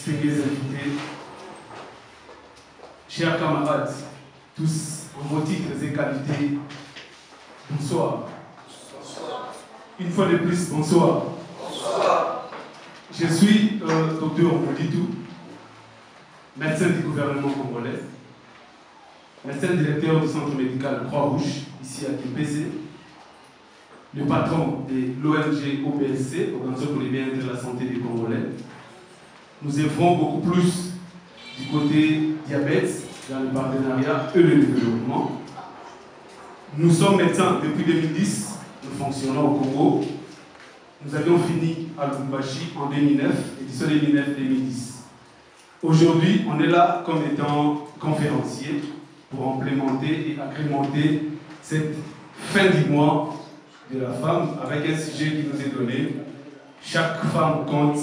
distingués invités, chers camarades, tous en vos titres et qualités, bonsoir. Bonsoir. Une fois de plus, bonsoir. Bonsoir. Je suis docteur Moditou, médecin du gouvernement congolais, médecin directeur du centre médical Croix-Rouge, ici à Kimpese, le patron de l'ONG OBSC, Organisation pour les bien-être de la santé des Congolais. Nous œuvrons beaucoup plus du côté diabète, dans le partenariat et le développement. Nous sommes médecins depuis 2010, nous fonctionnons au Congo. Nous avions fini à Lubumbashi en 2009, édition 2009-2010. Aujourd'hui, on est là comme étant conférencier pour implémenter et agrémenter cette fin du mois de la femme avec un sujet qui nous est donné. Chaque femme compte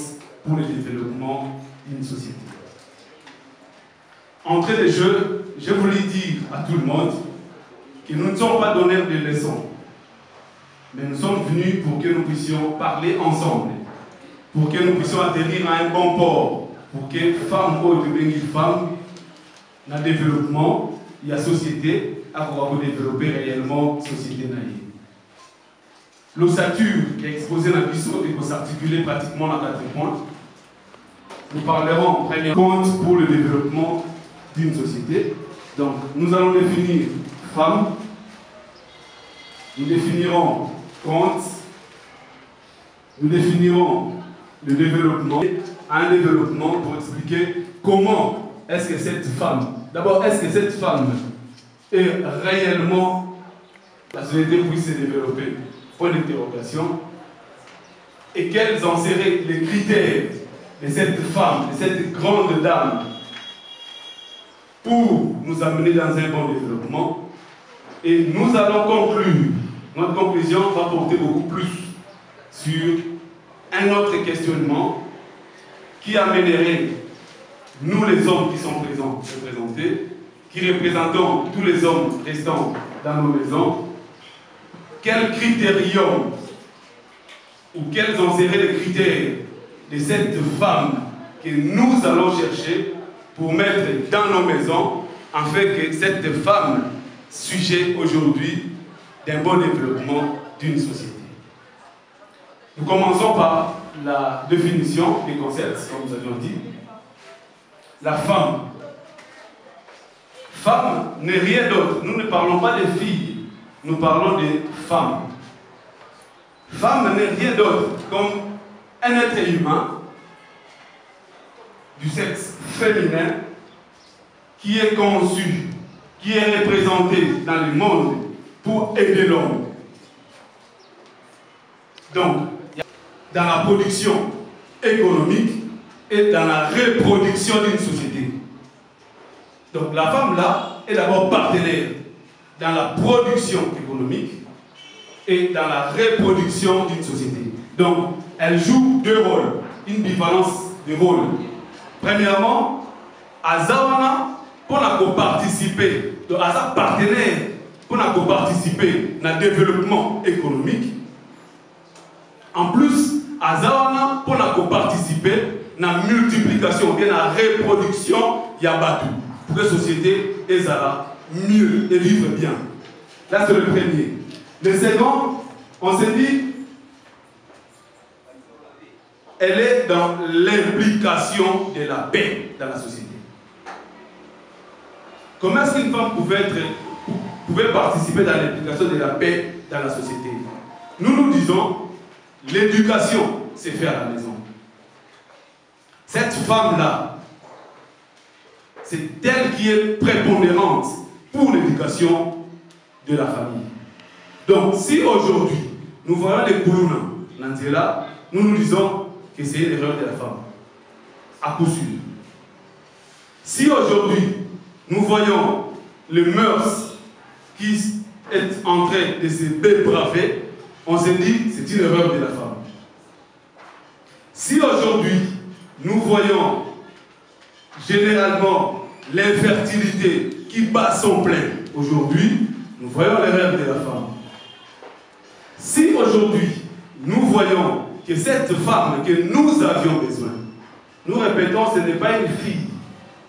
pour le développement d'une société. Entrée de jeu, je voulais dire à tout le monde que nous ne sommes pas donneurs de leçons, mais nous sommes venus pour que nous puissions parler ensemble, pour que nous puissions atterrir à un bon port, pour que femmes ou femmes, dans le développement, il y a société, à pouvoir développer réellement société naïve. L'ossature qui est exposée dans le biseau et qui s'articuler pratiquement dans 4 points. Nous parlerons en premier compte pour le développement d'une société. Donc, nous allons définir femme, nous définirons compte, nous définirons le développement, un développement pour expliquer comment est-ce que cette femme, d'abord, est-ce que cette femme est réellement, la société puisse se développer, point d'interrogation, et quels en seraient les critères de cette femme, de cette grande dame, pour nous amener dans un bon développement. Et nous allons conclure. Notre conclusion va porter beaucoup plus sur un autre questionnement qui amènerait nous les hommes qui sont présents, représentés, qui représentons tous les hommes restants dans nos maisons, quel critérium ou quels en seraient les critères de cette femme que nous allons chercher pour mettre dans nos maisons, afin que cette femme sujet aujourd'hui d'un bon développement d'une société. Nous commençons par la définition des concepts, comme nous avions dit. La femme. Femme n'est rien d'autre. Nous ne parlons pas des filles, nous parlons des femmes. Femme n'est rien d'autre comme un être humain du sexe féminin qui est conçu, qui est représenté dans le monde pour aider l'homme. Donc, dans la production économique et dans la reproduction d'une société. Donc, la femme là est d'abord partenaire dans la production économique et dans la reproduction d'une société. Donc, elle joue 2 rôles, une bivalence de rôles. Premièrement, Azawana pour participer, donc Aza partenaire pour participer dans le développement économique. En plus, Azawana pour participer dans la multiplication, bien dans la reproduction Yabatu, pour que la société est mieux et vivre bien. Là, c'est le premier. Le second, on s'est dit, elle est dans l'implication de la paix dans la société. Comment est-ce qu'une femme pouvait participer dans l'implication de la paix dans la société? Nous disons, l'éducation c'est fait à la maison. Cette femme-là, c'est elle qui est prépondérante pour l'éducation de la famille. Donc, si aujourd'hui, nous voyons les Koulouna, Nantela, nous disons que c'est l'erreur de la femme. À coup sûr. Si aujourd'hui, nous voyons les mœurs qui est en train de se dépraver, on se dit c'est une erreur de la femme. Si aujourd'hui, nous voyons généralement l'infertilité qui bat son plein, aujourd'hui, nous voyons l'erreur de la femme. Si aujourd'hui, nous voyons que cette femme que nous avions besoin Nous répétons, ce n'est pas une fille,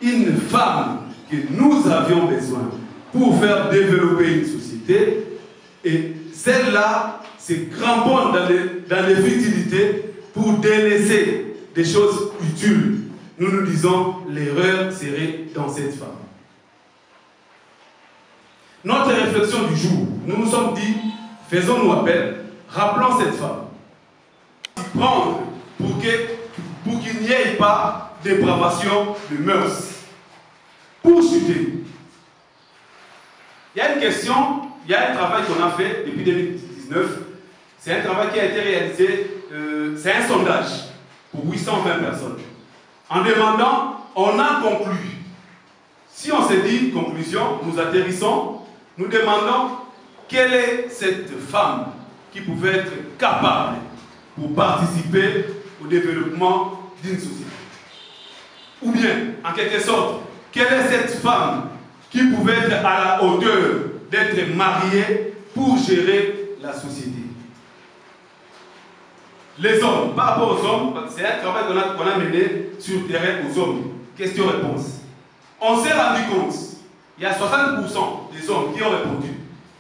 une femme que nous avions besoin pour faire développer une société. Et celle-là se cramponne dans les futilités pour délaisser des choses utiles. Nous nous disons, l'erreur serait dans cette femme. Notre réflexion du jour, nous nous sommes dit, faisons-nous appel, rappelons cette femme. Prendre pour qu'il n'y ait pas de dépravation de mœurs. Pour chuter. Il y a une question, il y a un travail qu'on a fait depuis 2019. C'est un travail qui a été réalisé, c'est un sondage pour 820 personnes. En demandant, on a conclu. Si on se dit conclusion, nous atterrissons, nous demandons quelle est cette femme qui pouvait être capable pour participer au développement d'une société. Ou bien, en quelque sorte, quelle est cette femme qui pouvait être à la hauteur d'être mariée pour gérer la société. Les hommes, par rapport aux hommes, c'est un travail qu'on a mené sur le terrain aux hommes. Question-réponse. On s'est rendu compte, il y a 60% des hommes qui ont répondu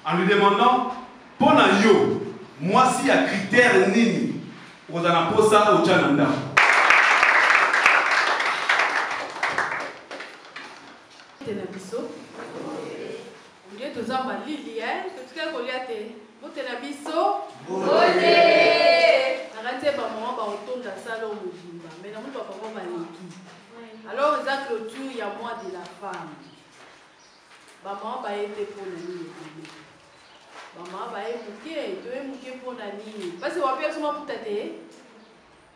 en lui demandant, pour yo, moi si il y a critère nini, vous en avez posé ça au Tchananda. Alors, la clôture, il y a moins de la femme. Maman va être pour la nuit. Maman va être pour la nuit. Parce que on va faire pour t'aider.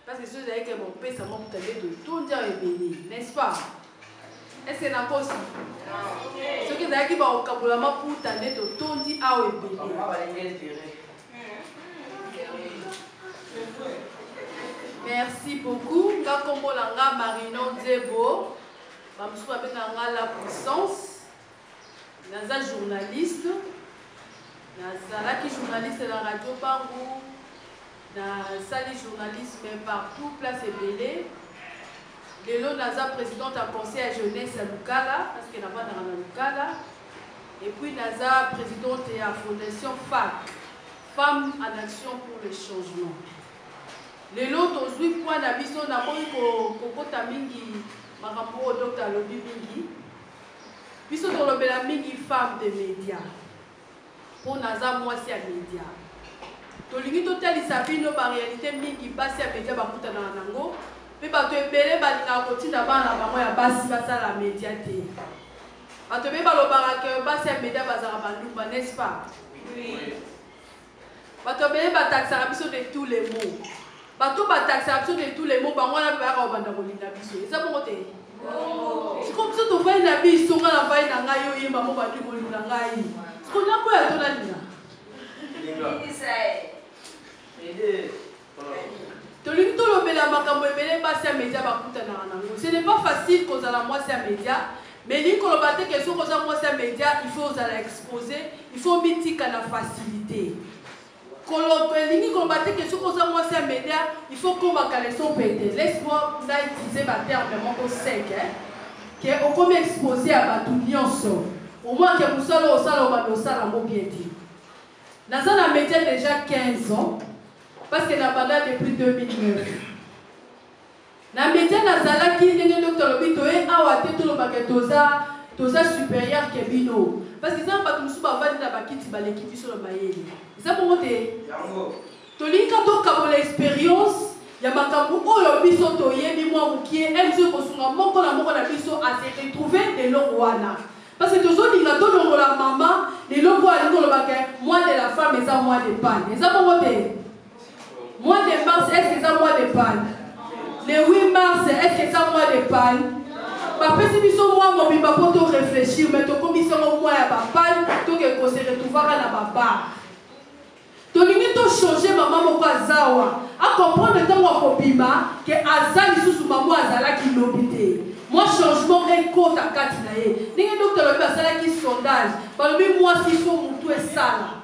Parce que ceux qui mon père, ça m'a t'aider de tout dire et béni, n'est-ce pas? Est-ce que c'est la cause? Ceux qui ont qui vont au Kaboulama pour t'aider de tout dire à et béni. Merci beaucoup. Ngakombo langa Marino Dzebo. Bamsou avec la puissance. Naza journaliste. Naza qui journaliste dans la radio Pangou. Naza journaliste mais partout place Ebélé. Lelo Naza présidente à conseil à jeunesse à Lukala parce qu'elle n'a pas dans Lukala. Et puis Naza présidente à la fondation FAC, Femmes en action pour le changement. Les lots aujourd'hui point d'abisso n'a pas eu kokota mingi makambo au docteur Lobi mingi. Biso dans le bela mingi femme de médias. Pour naza moi c'est à médias. Tolingi total isabino par réalité mingi basi à médias bakuta na nango. Mais bato ebele balinga kotinda bana bango ya basi basa la médiaté. Bato be balobara ke basi à médias bazara banduba n'est-ce pas? Oui. Bato ebele bataxa biso de tous les mots. Bato bataxation de tous les mots, on a pas au bandabolina biso. Ça bon côté. C'est comme ça tu fais na biso nga na vai na ngai yo yemba mo batu bolina ngai. Ce qu'on a quoi à ton alina. Tolini to lobela makambo ebele basi ya média bakuta na nango. Ce n'est pas facile cause à la moi c'est média, mais ni ko lobate que so cause à moi c'est média, il faut aux la exposer, il faut mitika na facilité. Il faut qu'on va caler son pété. Laisse-moi utiliser ma terme sec. On peut m'exposer à ma tout au moins que vous soyez au salon, au salon, bien dit. Dans un média déjà 15 ans, parce que n'a pas depuis 2009. Dans le média, Nazala qui est le docteur Lobito et Awate tout le paquet toza supérieur que Bino. Parce que ça n'a pas tout le monde va dire à l'équipe sur le maïe. Ça pour moi, Tolinka to kabo l'expérience, ya makambu oyo biso to yebi moi mukie emzo kosunga moko na biso a se retrouver de l'Orwana. Parce que toujours dinga to longo la maman, les loko ali ko lobaka moi de la femme et ça moi de panne. Et ça pour moi mois de mars est-ce que ça mois de panne? Le 8 mars est-ce que ça mois de panne? Parce que si moi mon bimba pour réfléchir mais to commission au moins ya ba panne to que ko se retrouver na ba bar. Tolingi to changer maman moko azawa a comprendre le temps wa kobima que azali sous maman azala ki lobité. Moi changement est côte à quatre na ye. Ninga docteur le azala ki sondage. Balobi moi s'il faut mutu esala.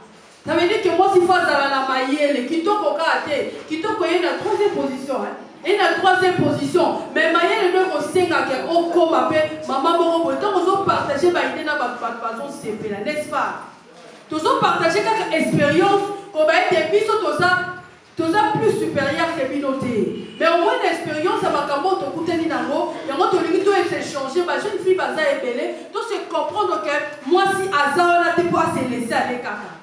Ça veut dire que moi s'il faut azala na mayele kitoko kate kitoko ye na troisième position. Et la troisième position, mais Maïe le nom au Sénat qui au comme appelé maman Moro, donc on a partagé ma idée dans ma façon CP là, n'est-ce pas? Tous ont partagé quelques expériences, qu'on va être des pistes, tous ça plus supérieur que Binoté. Mais au moins l'expérience, ça va quand on écoute ni nango, et on te limite à s'échanger, ma jeune fille va s'ébeler, tout se comprendre que moi si Aza on a des pas se laisser aller kaka.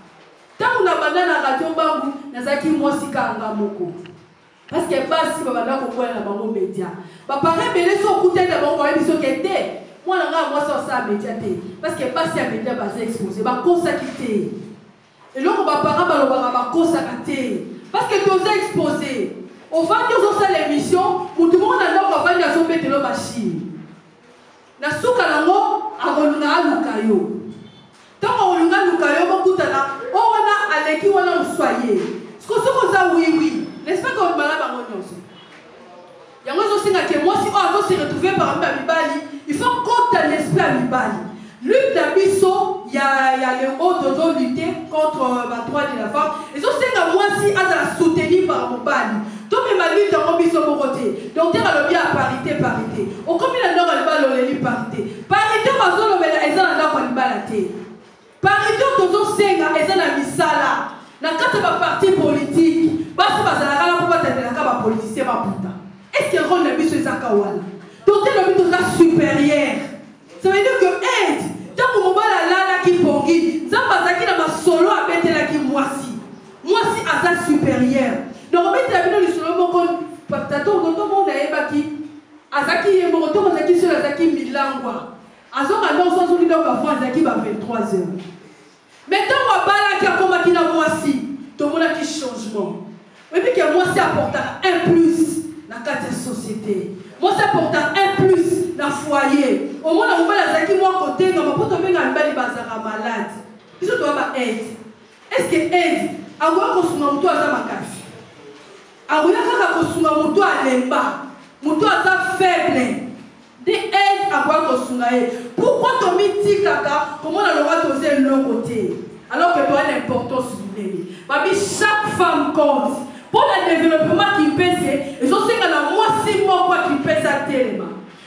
Tant on a banane à radio bangu, nazaki moi si kanga moko. Parce que pas si babana ko kwa na bango média. Ba paré belé so écouter na bango et biso kete. Moi moi ça média té. Parce que pas si à média ba exposé, ba consacrer. Et là on va parler ba consacrer. Parce que tu as exposé. Au fait, nous avons fait l'émission, tout le monde a dit qu'on va faire de machine. Na souka nango akolunga lukayo. Tant qu'on lunga lukayo, beaucoup de là, on a aleki on a soyé. Ce que vous avez oui. N'est-ce pas qu'on malade à mon nom? Il y a aussi que moi si on veut se retrouver par exemple à Mibali, il faut compter l'esprit à Mibali. Lutte d'Abisso, il y a les hauts de lutter contre la droit de la femme. Et ça, c'est que moi, si elle a soutenu par mon bali. Donc, ma lutte dans mon biso, mon côté. Donc, elle a bien parité. Au combien de temps elle va le parité? Parité, ma zone, elle a la parité. Parité, tout ça, c'est que la misala. Dans le parti politique, parce que la politicien, est-ce que rôle de biso est Zakawala? Donc, le but est supérieur. Ça veut dire que aide. Tant que mon la qui pongi, ça passe qui dans ma solo à mettre la qui moisi. Moisi à sa supérieure. Donc on met la vidéo du solo mon con. Tato notre monde a ébaki. Azaki est mon retour Azaki sur Azaki Milangwa. Azon a non sans soulier donc avant Azaki va 23 heures. Maintenant on va là qui a combattu la moisi. Tout le monde a qui changement. Et puis que moisi apporte un plus dans la société. Moi ça apporte un plus dans le foyer. Au moins, on va la zaki moi côté, on va pas tomber dans le bal malade. Puis ça doit pas aide. Est-ce que aide? Avoir qu'on soit muto à sa makasi. Avoir qu'on soit muto à l'emba, muto à sa faible. Des aides avoir qu'on soit. Pourquoi ton miti kaka? Comment on a le droit d'oser l'autre côté? Alors que toi l'importance du baby, chaque femme compte. Pour le développement qui pèse, et je sais que la moi si moi quoi qui pèse à tellement.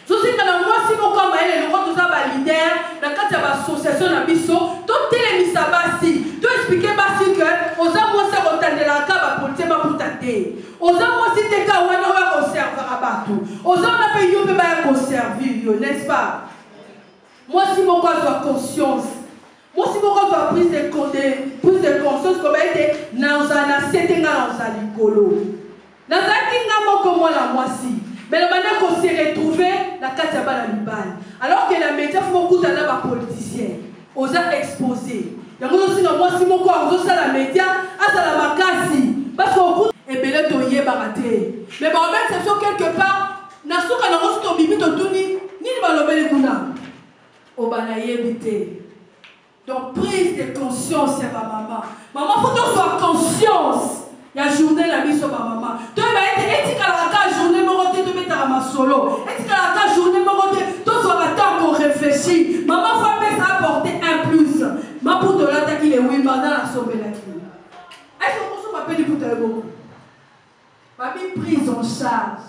Je sais que la moi si moi comme elle est le rôle de sa leader dans quand il y a l'association à Bisso, tout est mis à Bassi, tout expliquer Bassi que aux hommes moi c'est autant de la cave pour te pour tâter. Aux hommes moi si t'es cas on va conserver à Batou. Aux hommes on peut y peut conserver, n'est-ce pas? Moi si moi quoi soit conscience. Moi si moi quoi prise de conscience comme elle était dans un setting dans un licolo. Dans un kinga comme moi la moi si. Mais la manière qu'on s'est retrouvé, la Katiaba la Libane. Alors que la média faut beaucoup d'aller à politicien. On a exposé. Il y a aussi moi si mon corps, on a la média, à la makasi. Parce qu'on coûte et belé toyé baraté. Mais bon, même c'est sûr quelque part, Nasuka n'a pas de bibi de Tuni, ni de balobé kuna. Au banaye bité. Donc prise de conscience à ma maman. Maman, faut que tu sois conscience. Il y a journée la vie sur ma maman. Tu vas être éthique à la journée, mon côté, tu mets à ma solo. Éthique à la journée, mon côté, tu sois à temps qu'on réfléchit. Maman, faut que ça apporter un plus. Ma pour te l'attaquer les oui, dans la sauver la vie. Est-ce que vous m'appelez pour te le beaucoup? Ma vie prise en charge.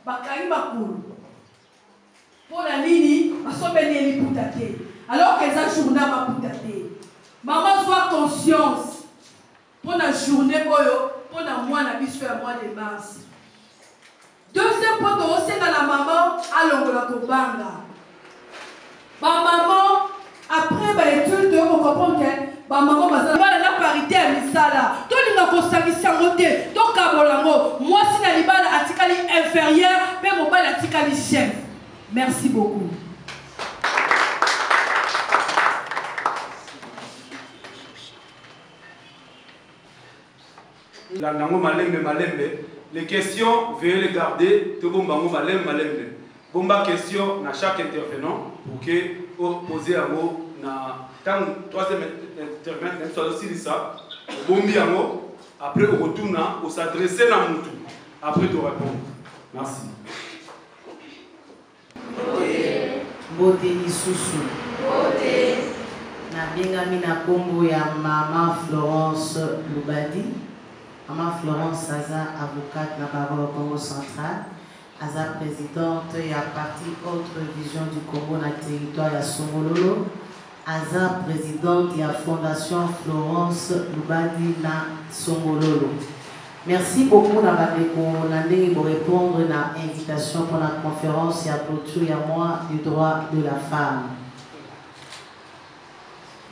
Ma caille ma coule. Pour la ligne, ma sauver les pour t'attaquer. Alors que ça journée ma pour t'attaquer. Maman, sois conscience. Pour la journée, pour la mois, la vie sur le mois de mars. Deuxième point, c'est que la maman a l'ongla kobanga. Ma maman, après l'étude, on comprend que ma maman va la parité à Misala. Tout le monde a constaté ça. Donc, moi, si la libale articali inférieur, mais mon bal articali chef. Merci beaucoup. La nango malembe. Les questions, veuillez les garder. Tout bon bango malembe. Bomba question na chaque intervenant pour que poser à vous na quand troisième intervenant soit aussi ça. Bombi à vous. Après au retour na, on s'adresser na mutu. Après tu répondre. Merci. Bote lisusu. Bote. Na benga mina kombo ya Maman Florence Loubadi. Maman Florence Aza, avocate na Baro au Congo central. Aza présidente et à partie autre vision du Congo dans le territoire à Songololo. Aza présidente et à Fondation Florence Lubadi na Songololo. Merci beaucoup pour répondre à l'invitation pour la conférence et à clôture et à moi du droit de la femme.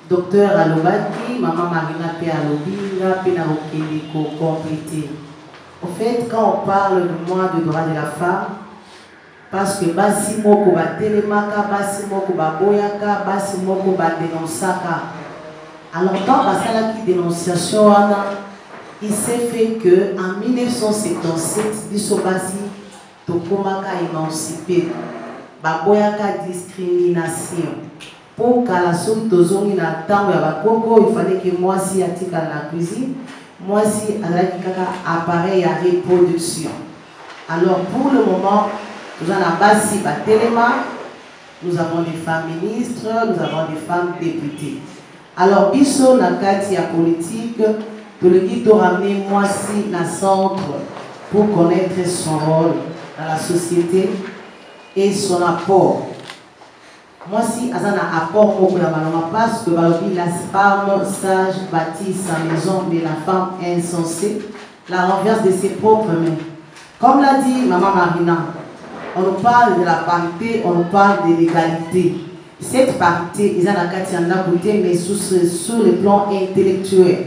Docteur Alobaki, Maman Marina P. Alobinga, Pénarokeli, complété. En fait, quand on parle du mois du droit de la femme, parce que basi moko ba telemaka, basi moko ba boyaka, basi moko ba dénonçaka. Alors dans la dénonciation, il s'est fait que en 1977, Bisobasi tokomaka émancipé, ba boyaka discrimination. Pour que la somme tozongi na tango ya bakoko, il fallait que moi si atika la cuisine, moi si azaki kaka appareil à reproduction. Alors pour le moment, nous avons basi batelema, nous avons des femmes ministres, nous avons des femmes députées. Alors biso na kati ya politique, pour le guide ramener moi si na centre pour connaître son rôle dans la société et son apport. Moi si azana apport beaucoup la malama parce que la femme sage bâtit sa maison mais la femme insensée la renverse de ses propres mains. Comme l'a dit Maman Marina, on nous parle de la parité, on nous parle de l'égalité. Cette parité, ils en ont côté mais sur le plan intellectuel,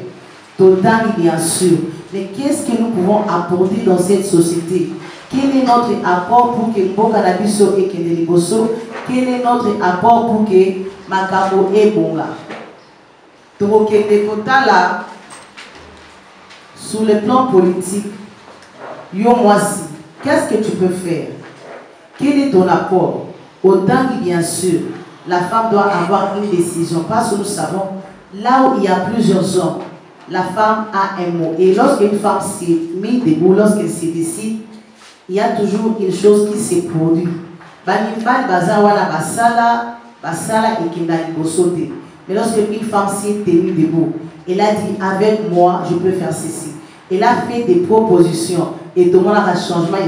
total bien sûr. Mais qu'est-ce que nous pouvons apporter dans cette société? Quel est notre apport pour que Mbokanabiso et Kendeliboso? Quel est notre apport pour que Makabo et Bonga? Donc, là, sur le plan politique, yo moisi, qu'est-ce que tu peux faire? Quel est ton apport? Autant que bien sûr, la femme doit avoir une décision. Parce que nous savons, là où il y a plusieurs hommes, la femme a un mot. Et lorsqu'une femme s'est mise debout, lorsqu'elle se décide, il y a toujours une chose qui se produit. Mais lorsqu'une femme s'est tenue debout, elle a dit avec moi, je peux faire ceci. Elle a fait des propositions et tout le monde a un changement.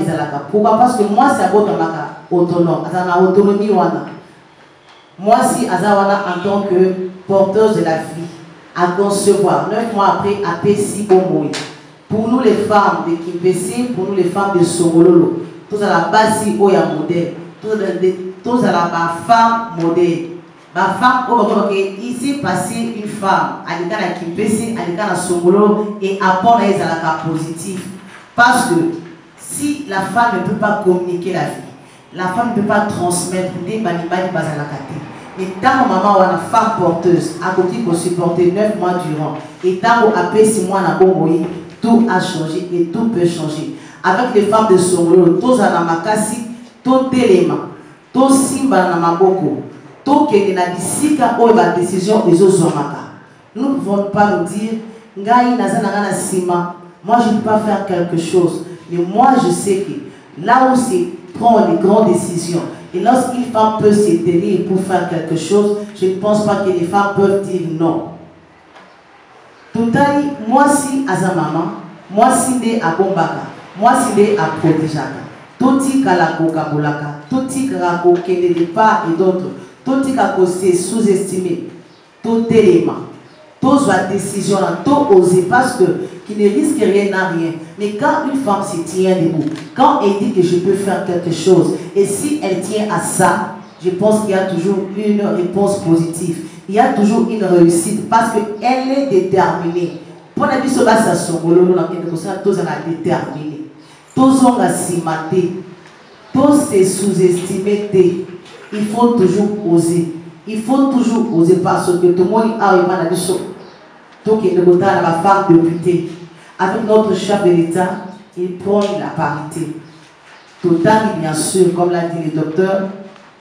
Pourquoi? Parce que moi, c'est autonome. Autonomie. Moi, si Azawana, en tant que porteuse de la vie, à concevoir, 9 mois après, à Pessi Bomoui. Pour nous, les femmes de Kimpesi, pour nous, les femmes de Songololo, tous à la base, Oya modèle, tous à la femme modèle. Ma femme, il s'est passé une femme, à l'état de Kimpesi, à l'état de Songololo, et apporte à la positif. Parce que si la femme ne peut pas communiquer la vie, la femme ne peut pas transmettre des banibani bazalakate. Et tant que maman ou une femme porteuse, à côté pour supporter 9 mois durant, et tant que après 6 mois na bomboyi, tout a changé et tout peut changer. Avec les femmes de Songolo, tous à la makasi, tout élément, tout simba na maboko, tout qui est na bisika ou la décision des autres. Nous ne pouvons pas nous dire, ngai nazana sima, moi je ne peux pas faire quelque chose, mais moi je sais que là où c'est prendre les grandes décisions. Et lorsqu'une femme peut se tenir pour faire quelque chose, je ne pense pas que les femmes peuvent dire non. Tout à l'heure, moi si à sa maman, moi si né à Bombaka, moi si né à Protejaka, tout dit qu'à la Kokabolaka, tout dit qu'à la de part et d'autres, tout dit qu'à c'est sous-estimé, tout élément, toute la décision, tout oser parce que qui ne risque rien n'a rien. Mais quand une femme se tient debout, quand elle dit que je peux faire quelque chose, et si elle tient à ça, je pense qu'il y a toujours une réponse positive. Il y a toujours une réussite parce qu'elle est déterminée. Pour la vie sur la station, tous sont déterminés. Tous sont assimatés. Tous se sous-estimés. Il faut toujours oser. Il faut toujours oser parce que tout le monde a une chose. Donc, il y a la femme députée. Avec notre chef de l'État, il prend la parité. Total, bien sûr, comme l'a dit le docteur,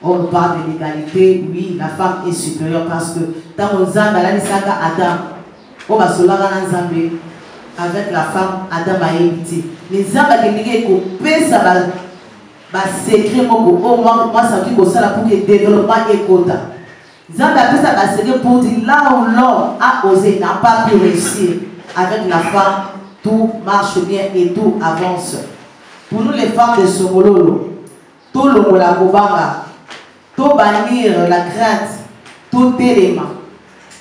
on parle de l'égalité. Oui, la femme est supérieure parce que dans mon Zambé, Adam, on va se Zambé avec la femme Adam a évité. Les Zambé qui ont coupé ça, secret, moi, ça dit que ça pour que le développement est quota. Zambé a fait ça, c'est pour dire là où l'homme a osé, n'a pas pu réussir avec la femme, tout marche bien et tout avance. Pour nous les femmes de Songololo, tout le monde la Kobanga, tout bannir la crainte, tout élément,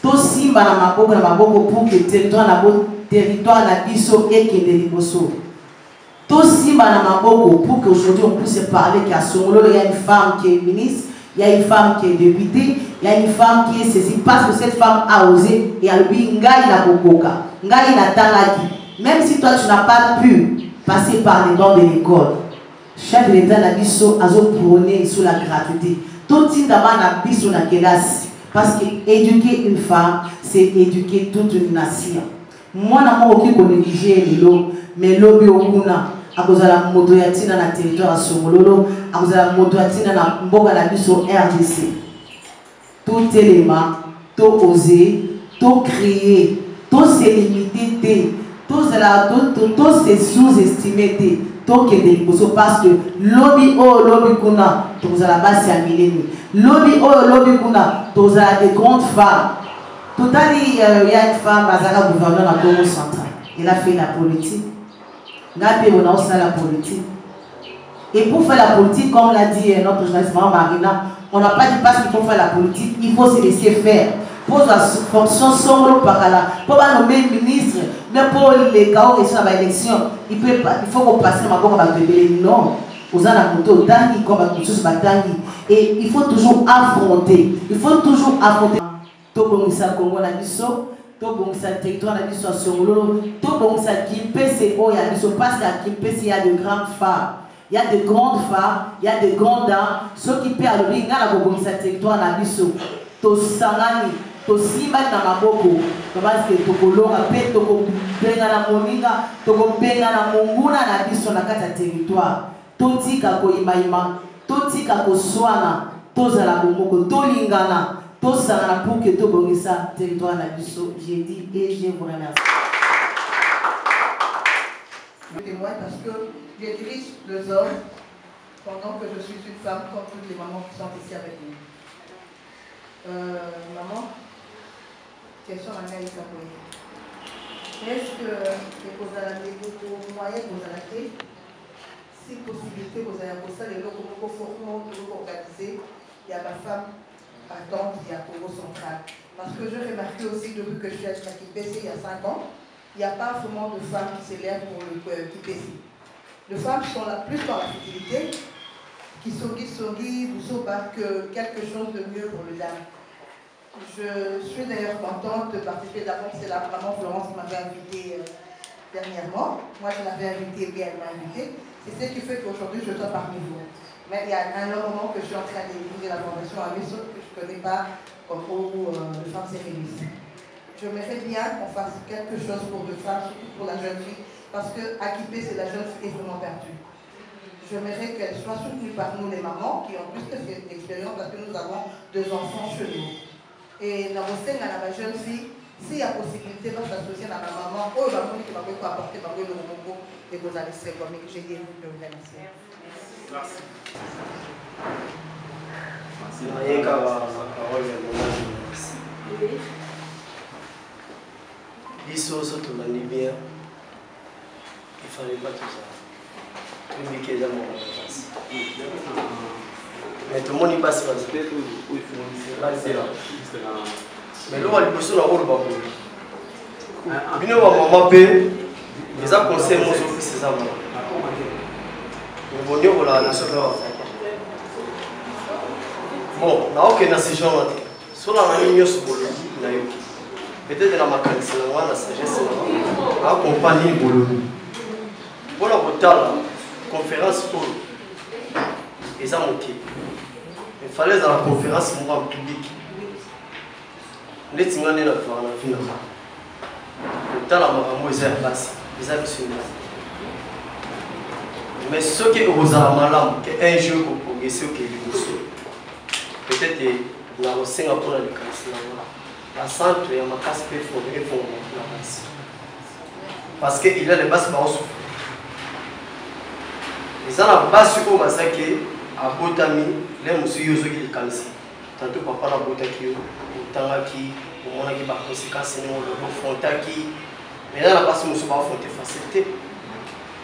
tout simba na maboko pour que le territoire na biso et que de liboso. Tout simba na maboko pour qu'aujourd'hui on puisse parler qu'à Songololo il y a une femme qui est ministre, il y a une femme qui est députée, il y a une femme qui est saisie parce que cette femme a osé et elle dit ngai na bokoka, ngai na talaki. Même si toi tu n'as pas pu passer par les bancs de l'école, chef de l'État n'a biso a prôné sur la gratuité. Tout le monde n'a biso na classe parce que éduquer une femme, c'est éduquer toute une nation. Moi, je ne peux pas négliger les lots, mais l'obé au kuna, à cause de la moto yatina na territoire à Songololo, à cause de la moto yatina na mboga na biso RDC. Tout élément, tout oser, tout créer, tout se limiter, tout se sous-estimer, tout que des parce que lobby kuna, tout à la base c'est un millénaire. Lobby kuna, tout à des grandes femmes. Tout à l'heure, il y a une femme, Bazara, gouverneur à Congo central. Elle a fait la politique. On a aussi la politique. Et pour faire la politique, comme l'a dit notre journaliste Marina, on n'a pas dit parce qu'il faut faire la politique, il faut se laisser faire. Pour la fonction solo pour pas nommer ministre, mais pour les cas où ils sont à l'élection, il faut qu'on passe dans ma non. Aux anamoto, tangi, comme et il faut toujours affronter. Il faut toujours affronter. Tobongisa Congo na biso, tobongisa territoire na biso Songololo, tobongisa Kimpese o ya biso parce qu'à Kimpese il y a de grandes femmes, il y a de grandes femmes, il y a de grandes dames, ceux qui perdent le ringa na bongisa territoire na biso, to sangani, to simba na maboko, parce que tokolonga pe tokobenga na moninga, tokobenga na monguna na biso na kata territoire, totika ko imaima, totika ko swana, tozala bomoko, tolingana. Tout ça pour que tout le monde territoire na biso, j'ai dit et je vous remercie. Parce que je dirige 2 hommes pendant que je suis une femme comme toutes les mamans qui sont ici avec nous. Maman, question à Naïka. Est-ce que vous avez des moyens vous avez si possibilité vous avez pour ça les locaux organiser, il y a ma femme attente il y a Congo central. Parce que j'ai remarqué aussi depuis que je suis à Kimpese il y a 5 ans, il n'y a pas vraiment de femmes qui s'élèvent pour le Kimpese. Les femmes sont la plus dans la fertilité, qui sont que quelque chose de mieux pour les dames. Je suis d'ailleurs contente de participer. D'abord, c'est la maman Florence qui m'avait invitée dernièrement. Moi, je l'avais invitée, mais elle m'a invitée. C'est ce qui fait qu'aujourd'hui, je sois parmi vous. Mais il y a un long moment que je suis en train d'étudier la formation à Messo que je ne connais pas comme pour les femmes féministes. J'aimerais bien qu'on fasse quelque chose pour les femmes, surtout pour la jeune fille, parce qu'à Kimpese, la jeune fille est vraiment perdue. J'aimerais qu'elle soit soutenue par nous les mamans qui ont plus d'expérience parce que nous avons 2 enfants chez nous. Et dans la jeune fille, s'il y a possibilité de s'associer à la maman, oh, la qui va apporter le robot et vous allez se comme j'ai dit, je vous remercie. Merci. Biso so tolandi bien, il fallait pas tout ça. Public est d'abord mais tout le monde y passe pas. Mais là, il faut la rôle babou. Bino wa mama pe, les a conseillé mon fils c'est ça. Bon, voilà, nous sommes bon, là, ok, dans ces gens-là, sur la ligne, peut-être dans ma qualité, la sagesse, accompagner le boulot. Pour la conférence, ils ont monté. Il fallait dans la conférence, mon en public. Les gens qui ont la vie. Le temps, la maman, ils ont place. Ils ont mis mais ce qui est aux amalams, qui est un jeu pour progresser, qui est peut-être dans le Singapour, la centre, il y a ma casse pour la base. Parce qu'il a les bases par souffle. Ils ont la base sur le massacre à Botami, les monsieur Yozo qui le tantôt papa la Botaki, au Tangaki, au Monaki, par conséquence, le Fontaki. Mais là, la place où nous sommes affrontés facilité.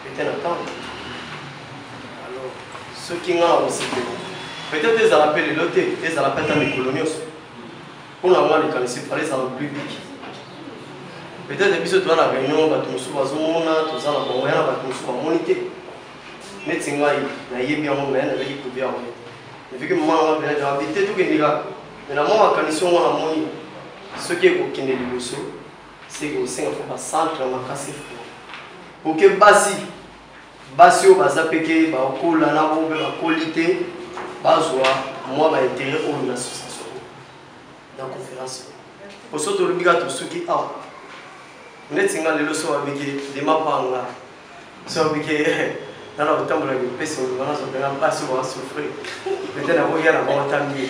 Peut-être attendre. Alors, ceux qui ont aussi peut-être ils appellent l'autre, ils appellent les coloniaux. Pour la moindre quand ils fallait ça va plus vite. Peut-être depuis ce temps la réunion, nous sommes à Zomona, tout ça, nous sommes à Monité. Mais c'est vrai, il y a bien mon mère, il y a bien mon mère. Et vu que moi, je vais habiter tout le monde. Mais la moi, quand ils sont à Monité, ce qui est au Kenya du Bosso, c'est que c'est un centre à casser. Pour que Basio, Bazapeke, Bakola, Nabo, Bakolité, Bazoa, moi, va intégrer une association dans la conférence. Pour ça, le bigat tout ce qui a. Nous avons les leçons avec des maps en là. Soit avec dans le temps de la personne, nous avons pas souvent souffrir. Peut-être avoir la bonne tamie.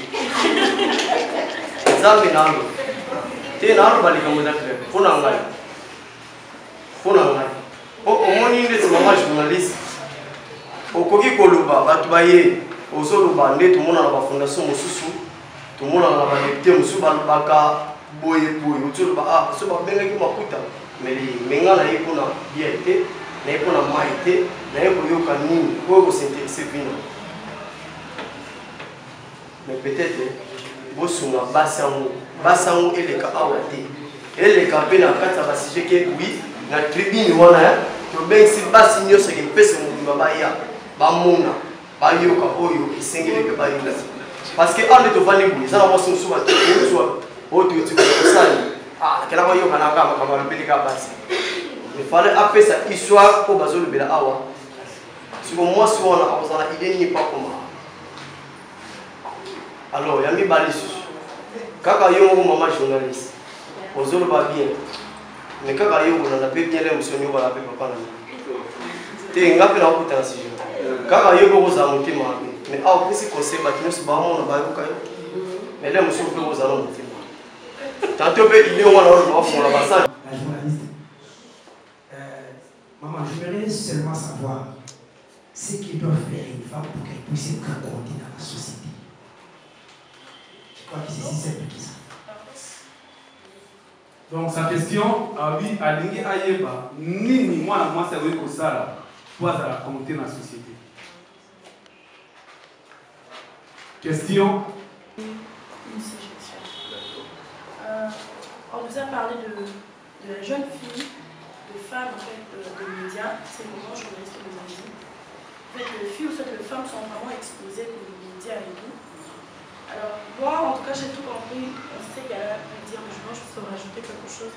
Ça, mais non. Tu es là, tu vas aller comme ça. Pour l'anglais. Pour l'anglais. Au moins, il y a des journalistes. Au Kogi Koluba, Batubaye, au Soluba, tout le monde a la fondation Moussousou, tout le monde a la député Moussou Balbaka, Boye, autour de Ba, ce va bien avec Makuta. Mais les Menga n'a pas bien été, n'a pas maïté, n'a pas eu aucun nid, pour s'intéresser bien. Mais peut-être, Bossuna, Bassango et les Kaawati. Et les Kapé n'a pas de sujet qui est oui, la tribune, tu bien si Bassigno, ce qui fait ce mouvement, Bamona, Bayoka, Oyo, et Singé de Bayula. Parce que en étant vanné, ça n'a pas son soin, tu ça. Ah, quel a eu un agama comme un pélica passé. Il fallait appeler ça histoire pour Bazou de Bela Awa. Si moi, souvent, on a idée ni pas comment. Alors, il y a mis Balis. Quand il y a un maman journaliste, aux autres pas bien. Mais quand il y a un appel bien, les monsieur nous va l'appeler papa. Tu es un appel à un sujet. Quand il y a un aux mais à plus c'est conseil, nous sommes vraiment dans le mais là, monsieur peut vous allons. Tantôt, il y a un la journaliste. Maman, j'aimerais seulement savoir ce qu'ils doivent faire une femme pour qu'elle puisse être racontée dans la société. Je crois que c'est si simple que ça. Donc sa question, oui, alingi ayeba, nini moi c'est vrai que ça doit la raconter dans la société. Question. Une suggestion. On nous a parlé de la jeune fille, de femmes en fait, de médias, c'est le moment journaliste que vous avez dit. En fait, les filles ou soit les femmes sont vraiment exposées pour les médias et tout. Alors, moi, en tout cas, j'ai tout compris. On sait qu'il y a à dire, mais je pense que je peux rajouter quelque chose.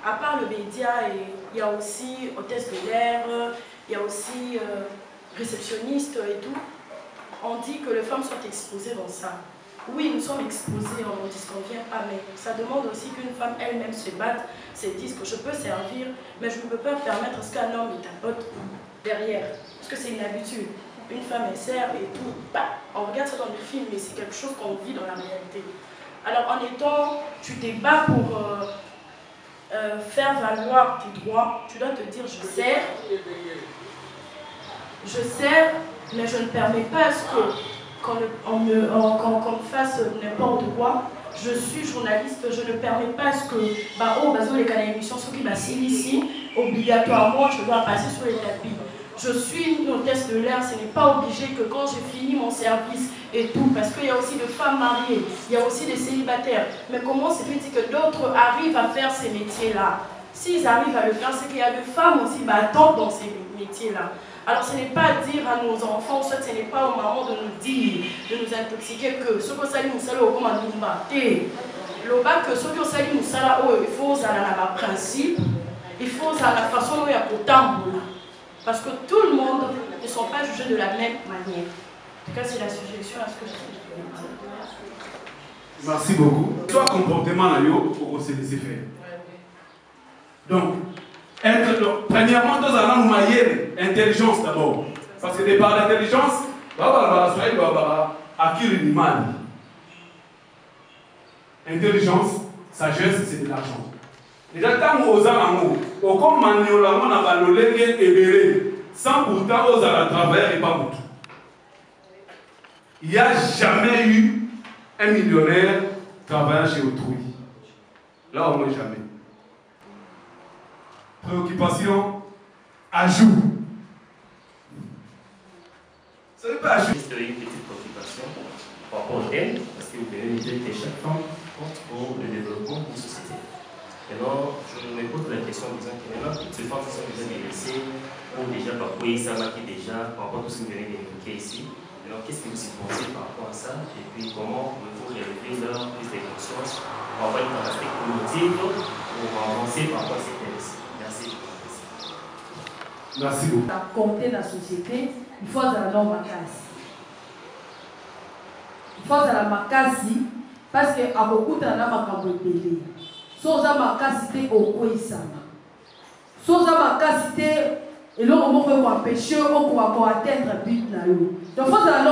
À part le média, il y a aussi hôtesse de l'air, il y a aussi réceptionniste et tout. On dit que les femmes sont exposées dans ça. Oui, nous sommes exposés, on ne disconvient pas, mais ça demande aussi qu'une femme elle-même se batte, se dise que je peux servir, mais je ne peux pas permettre à ce qu'un homme me tapote derrière. Parce que c'est une habitude. Une femme elle sert et tout. Bah, on regarde ça dans les films, mais c'est quelque chose qu'on vit dans la réalité. Alors en étant, tu te bats pour faire valoir tes droits, tu dois te dire je sers, mais je ne permets pas à ce qu'on me fasse n'importe quoi. Je suis journaliste, je ne permets pas à ce que les émissions ici, obligatoirement, je dois passer sur les tapis. Je suis une hôtesse de l'air, ce n'est pas obligé que quand j'ai fini mon service et tout, parce qu'il y a aussi des femmes mariées, il y a aussi des célibataires. Mais comment se fait-il que d'autres arrivent à faire ces métiers-là? S'ils arrivent à le faire, c'est qu'il y a des femmes aussi battantes dans ces métiers-là. Alors ce n'est pas dire à nos enfants, soit ce n'est pas au moment de nous dire, de nous intoxiquer que ce que sali musala au comment nous battre. Le bac que ce que sali musala il faut aller à la principe, il faut à la façon dont il y a pourtant. Parce que tout le monde ne sont pas jugés de la même manière. En tout cas, c'est la suggestion à ce que je dis. Merci beaucoup. Toi, comportement, pour se laisser faire. Donc, premièrement, nous allons nous mailler l'intelligence d'abord. Parce que par l'intelligence, on va acquérir une mal. Intelligence, sagesse, c'est de l'argent. Déjà, tant aux amours, au comme maniolamon a valolé et sans pourtant aux à travers et pas beaucoup. Il n'y a jamais eu un millionnaire travaillant chez autrui. Là, au moins jamais. préoccupation à jour. Ça n'est pas à jour. Juste une petite préoccupation par rapport au thème, parce que vous venez de dire que chaque femme compte pour le développement d'une société. Maintenant, je me pose la question en disant que maintenant, toutes ces femmes qui sont déjà délaissées, ou déjà parfois, ça marque déjà par rapport à tout ce que vous venez d'évoquer ici. Alors, qu'est-ce que vous y pensez par rapport à ça? Et puis, comment pouvez-vous révéler leur prise de conscience pour avoir un aspect cognitif pour avancer par rapport à ces thèmes? Merci. Merci beaucoup. La compter la société, il faut avoir la makasi. Il faut avoir la makasi parce que à beaucoup de gens makambo belé. Sans la makasi au koisama. Sans la makasi et là on peut voir péché on peut atteindre but na yo. Donc faut avoir la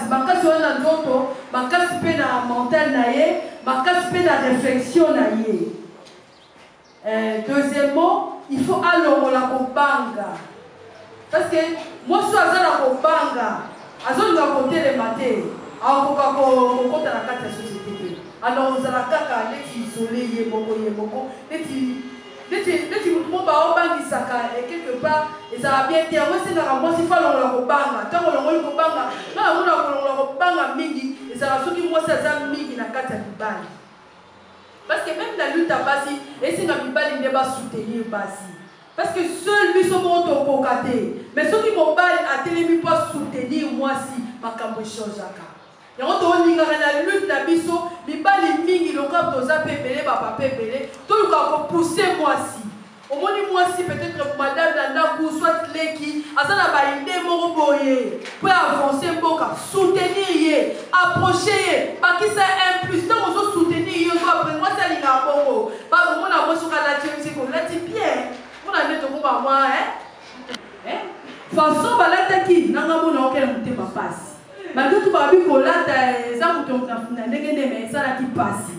makasi on a d'autres makasi pe na mental na ye, makasi pe na réflexion na ye. Deuxièmement, il faut aller la kobanga. Parce que moi, je suis à la kobanga. À zone de côté les matés. À côté de la carte de la société. Alors, on a la carte qui est isolée, yemoko. Quelque part, et ça va bien dire, moi, si faut la kobanga. Quand on a la kobanga, on a la kobanga mingi, et ça va soutenir moi, ça a mingi na carte de balle. Parce que même la lutte à Basi, et si on ne pas soutenir Basi. Parce que seul lui sont bons au cocaté. Mais ceux qui m'ont pas à télé pas soutenir moi si ma cambo change. Et on doit dire la lutte na biso, mi pas les mingi le cap de zapé belé, papa belé, tout le cas pour pousser moi si. Au moins moi si peut-être madame Nanda ou soit Leki, asana ba inde mo boye, pour avancer boka, soutenir approcher, pas qui ça un plus, donc on doit soutenir après moi ça linga bongo. Pas on a moi sur la c'est comme là c'est bien. On a dit tout pour moi façon balata qui nanga mo na okela muté pa passe. Mais tout ba bi ko la ça muté na ndenge mais ça la qui passe.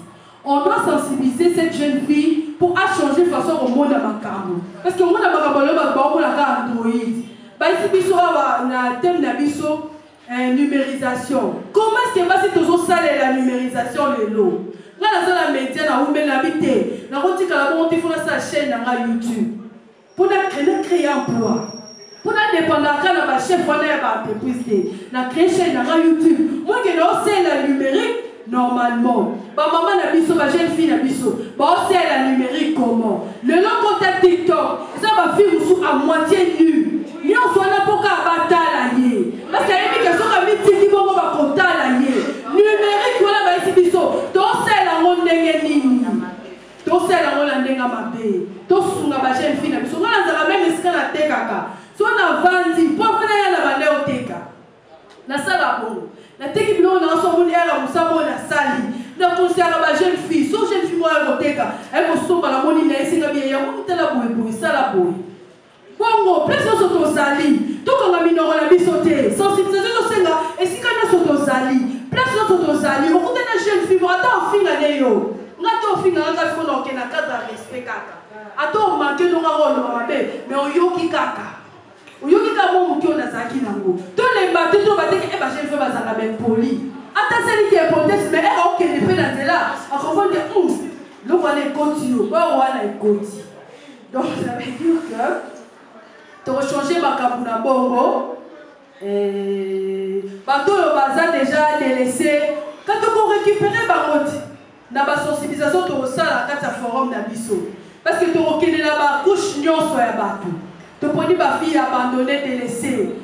On doit sensibiliser cette jeune fille pour changer de façon au monde à Makambo. Parce que au monde à Makambo, on a un Android. Ici, biso na thème na biso numérisation. Comment est-ce que va se toujours saler la numérisation de l'eau? Là, la média na où l'habité. Na roti kala bon téléphone sa chaîne na YouTube. Pour créer emploi. Pour la dépendance na ba chef on a ba entreprise. Na créer chaîne na YouTube. Moi que non c'est la numérique. Normalement, maman n'a biso, ma jeune fille n'a biso, c'est la numérique comment? Le long contact TikTok, ça va faire à moitié nu. Mais on soit là pour qu'à bataille. Parce qu'il y a une question qui a mis Tiki Bongo va compter à la numérique, voilà, va ici biso. Donc c'est la ronde n'engeni. Donc c'est la ronde n'enga mabé. Donc sunga ma jeune fille n'a biso. On a la même escale à Tekaka. Si on a vendu, pour faire la bande au Teka. La salle à bon. La technique on a ensemble elle a musamo na sali. Na conseiller ma jeune fille, so jeune fille moi elle me somba la moni na esi na bien ya on tela boy sala boy. Bongo place soto sali. To ko ngami no la bisoté. Sensibilisation senga et si kana soto sali. Place soto sali. On côté na jeune fille ata finga neyo. Ngato finga nga ko no ke na cadre respect kaka. Ato manke no nga rolo mabe mais on yoki kaka. Oyoki ka mo mukio na zaki nango. To le bateau to bateke e ba jeune fille bazanga ben poli. Ata celle qui est potesse mais elle a aucun effet dans cela. On comprend que le voilà continue. Ba wana continue. Donc ça veut dire que tu vas changer ma kabuna bongo bateau le bazar déjà délaissé quand tu vas récupérer bangote na ba sensibilisation to sala kata forum na biso parce que tu reconnais là ba couche nyonso ya bateau. Tu prenais ma fille abandonnée, délaissée.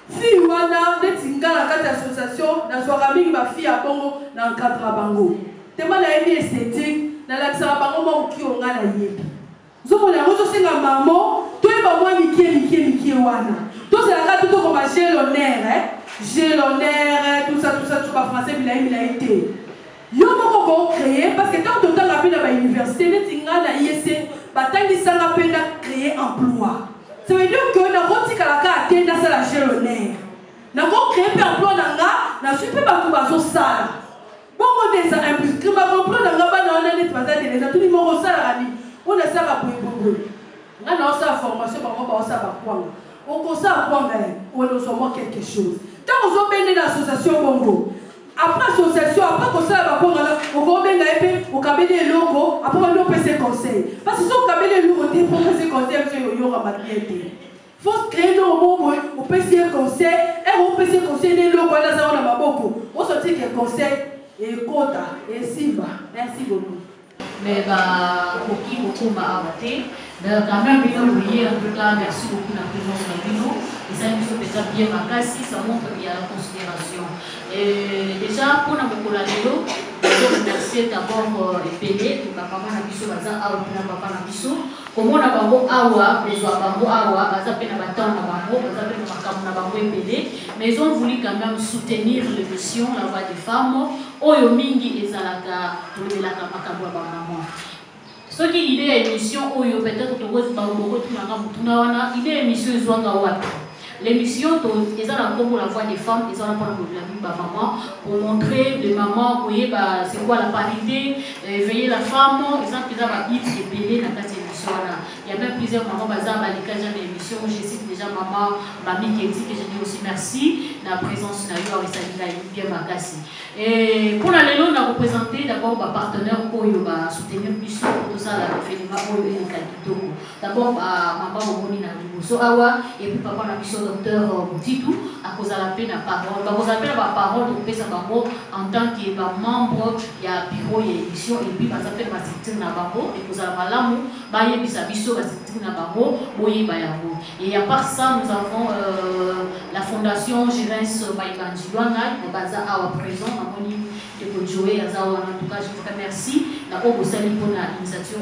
Fille wana de tinga la carte association, na soirée ma fille à Bongo dans le cadre à Bango. Tellement la vie esthétique, na la Bango mon qui on a la yebi. Zomo la roso c'est la maman, toi et maman Mickey wana. Toi c'est la carte tout comme j'ai l'honneur, tout ça tu vas français il a été. Yo moko créer parce que tant total rapide à l'université, les tinga na IEC, batangi sanga pena créer emploi. Ça veut dire que na roti kalaka atteindre ça la gelonnaire. Na ko créer un emploi na super pas tout bazo sala. Bon on des impliqués ba emploi na ba na net bazate les tout le monde sala ali. On a ça pour bongo. Na sa formation ba ça ba kwanga. On ko ça kwanga on nous sommes quelque chose. Tant on béné l'association bongo. Après l'association, après qu'on ça va on va bien gagner, on cabine les logos, après on peut se conseil. Parce que si on cabine les logos, on peut se conseil. koyoka mabiete. Faut créer au moment où peut se conseil et on peut se conseiller le quoi dans un maboko. On sortit que conseil et quota et simba. Merci beaucoup. Mais bah beaucoup m'a abattu. Quand même bien oublié en tout cas merci beaucoup de la présence de Bino. Et ça nous fait déjà bien ma casse, ça montre qu'il y a la considération. Et déjà pour la Mokolalelo, je veux remercier d'abord les PD, donc la maman Nabiso Baza Awa na papa Nabiso. Comment na bango Awa, les bango Awa, Baza pena batan na bango, Baza pena makamu na bango PD. Mais ils ont voulu quand même soutenir l'émission La Voix des Femmes. Oyo mingi ezalaka tolobelaka makambo ya bamama. Ce qui idée à l'émission, peut-être que l'idée l'émission l'émission est la voix des femmes, ils ont la maman pour montrer les mamans, vous voyez, c'est quoi la parité, veiller la femme, ils ont déjà des dans cette émission. Il y a même plusieurs mamans, les émissions, je cite déjà maman, mamie qui dit que je dis aussi merci, la présence de la bien Makassi. Et pour la Lélo, on a représenté d'abord ma partenaire pour soutenir plus pour tout ça, la fédération d'abord maman Omoni na Liboso Awa et puis papa na biso docteur Boutitou à cause de la peine à parole. À cause de la parole de Pesa Bango en tant que membre il y a bureau et édition et puis ça fait ma structure na Bango et cause de la malamu ba yebisa biso la structure na Bango boye ba yango. Et à part ça nous avons la fondation Gérence Maïbanjilwana au Baza Awa présent à Moni de Kodjoé Azawa en tout cas je vous remercie la Obosali pour l'initiative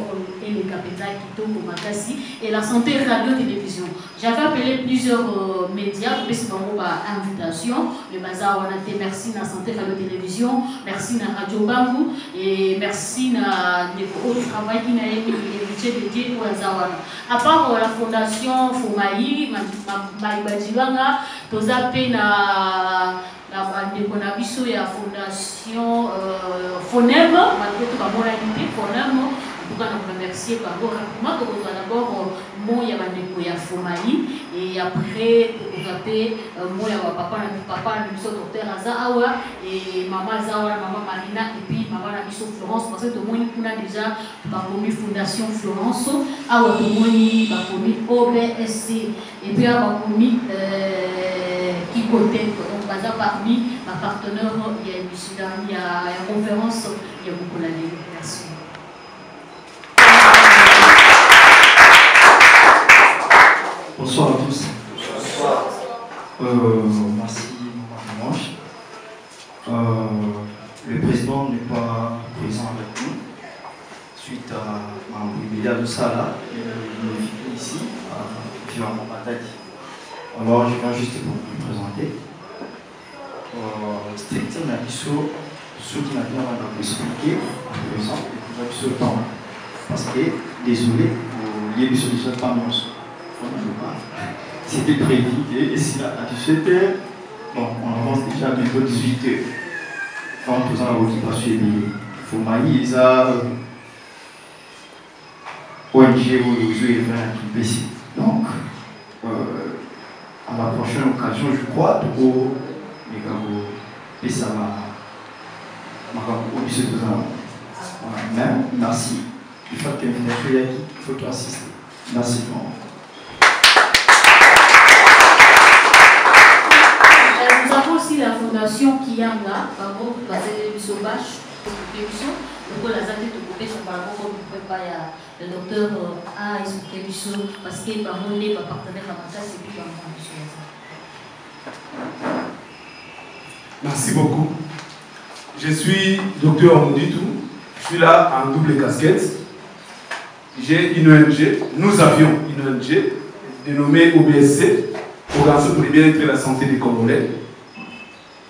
et les capitales qui tombent au Makassi et la santé radio-télévision. J'avais appelé plusieurs médias pour essayer une invitation. Le Bazar, on a été merci à la santé radio-télévision, merci à Radio Bangou et merci à l'autre travail qui m'a été dédié pour Azawana. À part la fondation Fomaï, Maïbadjilanga, Tozape na la fondation Fonem, malgré tout la moralité, Fonem. En tout cas, nous remercier rapidement que vous avez d'abord moi il y a un Fomaï et après vous avez moi il y a papa Nabiso docteur Azawa et maman Azawa maman Marina et puis maman Nabiso Florence parce que tout le monde a déjà ma fondation Florence Awa tout le monde ma famille OBSC et puis ma famille qui côté donc parmi ma partenaire il y a une conférence il y a beaucoup d'années. Merci. Bonsoir à tous. Bonsoir. Merci, Dimanche. Le président n'est pas présent avec nous suite à un jubilé de Salah. Il est ici, à Fiorano Batadi. Alors, je viens juste pour vous présenter. Strictement, ceux qui n'ont pas expliqué à présent, il faut ce temps. Parce que, désolé, il y a des solutions pas minces. C'était prévu et c'est à 17h. Bon, on avance déjà bientôt 18h. En faisant la occupation de Fomaï, ils ont ONG ou les ici. Donc, à la prochaine occasion, je crois, pour les gars, et ça m'a obligé de faire. Même, merci. Il faut que il faut assister. Merci. Nous avons aussi la fondation Kiyanga, par contre, basée sur Bâche, donc la zone de couper son parcours comme vous pouvez pas le docteur A expliqué parce que par mon nez, ma partenaire la c'est plus par mon Merci beaucoup. Je suis docteur Mouditou. Je suis là en double casquette. J'ai une ONG. Nous avions une ONG dénommée OBSC, Organisation pour le bien-être et la santé des Congolais.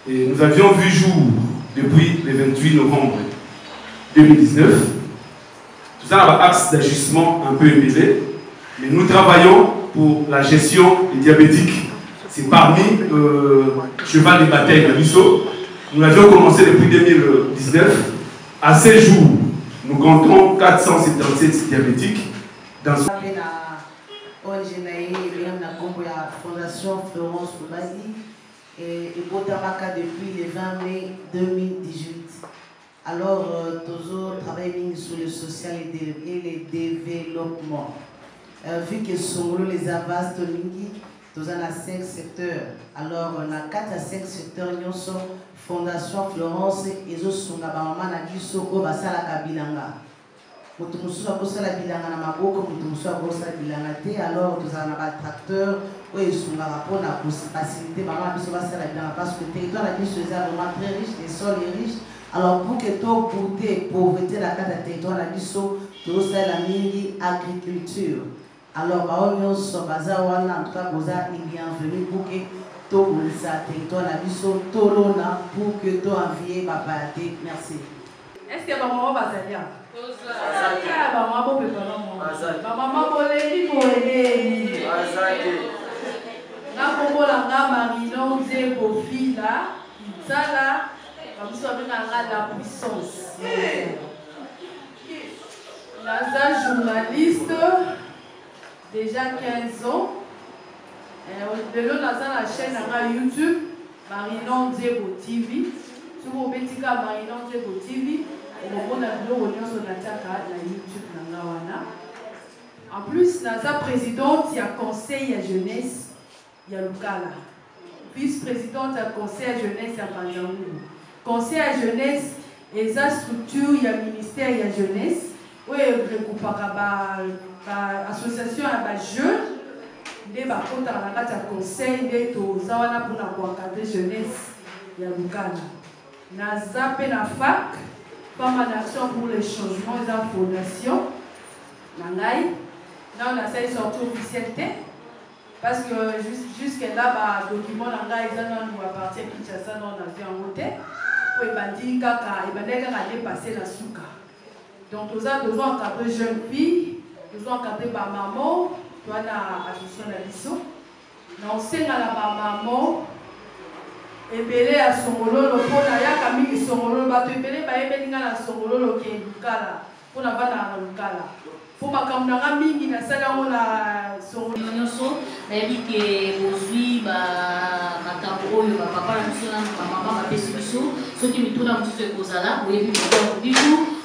Et nous avions vu jour depuis le 28 novembre 2019. Tout ça a un axe d'ajustement un peu élevé. Mais nous travaillons pour la gestion des diabétiques. C'est parmi cheval de bataille à Bissau. Nous avions commencé depuis 2019. À ces jours, nous comptons 477 diabétiques dans ce... la Fondation Florence Koubadi et Botamaka depuis le 20 mai 2018. Alors, Tozo travaille sur le social et le développement. vu que Songolo les a vastes lingi, nous avons 5 secteurs. Alors, on a 4 à 5 secteurs. Nous sommes Fondation Florence et nous sommes à Gisoko, Basala Kabilanga. Nous sommes à Bilanga na Maboko, nous sommes à Bilanga T. Alors, nous avons un tracteur. Oui, nous sommes pour la facilité. Maman, nous sommes à Bilanga parce que le territoire est vraiment très riche, les sols sont riches. Alors, pour que tout beauté, pauvreté, la carte de territoire, la biso, tout ça, la mini agriculture. Alors, nous sommes en tout cas, vous êtes bienvenue pour que tout ça, territoire, la biso, tout l'on pour que tout envié, papa, merci. Est-ce que maman va s'allier? Maman peut pas. Maman bolé, bolé. Na kombo la nga Marinon de Bofila, Zala. Comme ça, on a la puissance. Naza journaliste, déjà 15 ans. De l'eau, Naza la chaîne à YouTube, Marinon Debo TV. Si vous avez dit Marinon Debo TV, on a vu sur la YouTube. En plus, Naza présidente, il y a conseil à jeunesse, il y a Lukala. Vice-présidente, il y a conseil à jeunesse, il y a Banjamou. Conseil à jeunesse, et sa structure, il y a ministère, il y a jeunesse. Oui, il y a association à jeunes. Il y a un conseil pour encadrer jeunesse. Il y a le Naza et la fac, comme en action pour les changements et la fondation. Nangaï. Là, on a essayé de sortir officialité. Parce que jusque-là, le document, ils ont parti à Kinshasa, on a vu en côté. Il m'a dit qu'il allait passer la souka. Donc, nous avons besoin d'encadrer jeunes filles, nous avons encadrer ma maman, nous avons attention à la mission. Nous avons la maman, et belé à Songolo, le pont à Yakami, Songolo, le belé, à Songolo, le Kala, pour la vanne à Lukala. Pour ma camarade Mingi, na sala la Songolo. Nous sommes que aujourd'hui, ma tambour, ma papa, ma maman, ma pessimiste. Ceux qui me tournent dans ce cause-là, vous avez vu